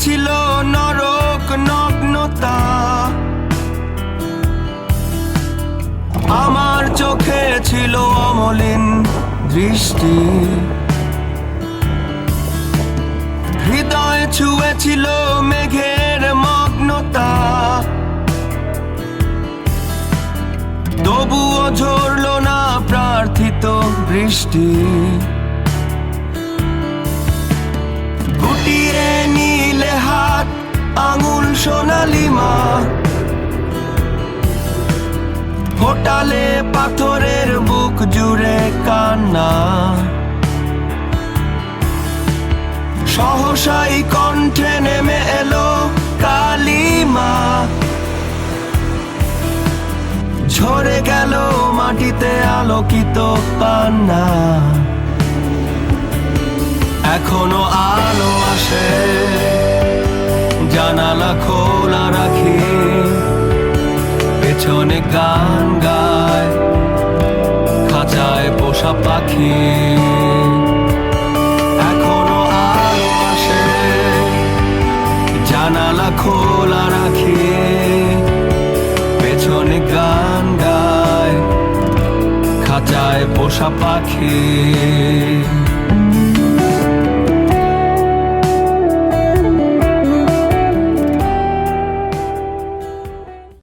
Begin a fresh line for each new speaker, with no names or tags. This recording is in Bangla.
ছিল নরক নগ্নতা, আমার চোখে ছিল অমলিন দৃষ্টি, হৃদয় ছুঁয়েছিল মেঘের মগ্নতা, তবুও ঝরল না প্রার্থিত বৃষ্টি। গুটিয়ে নিলে হাত আঙুল সোনালি মা, ফোটালে পাথরের বুক জুড়ে কান্না, সহসাই কণ্ঠে নেমে এলো কালিমা, ঝরে গেল মাটিতে আলোকিত কান্না। এখনো আলো আসে, জানালা খোলা রাখি, পেছনে গান গায় খাঁচায় পোষা পাখি। এখনো আলো আসে, জানালা খোলা রাখি, পেছনে গান গায় খাঁচায় পোষা পাখি।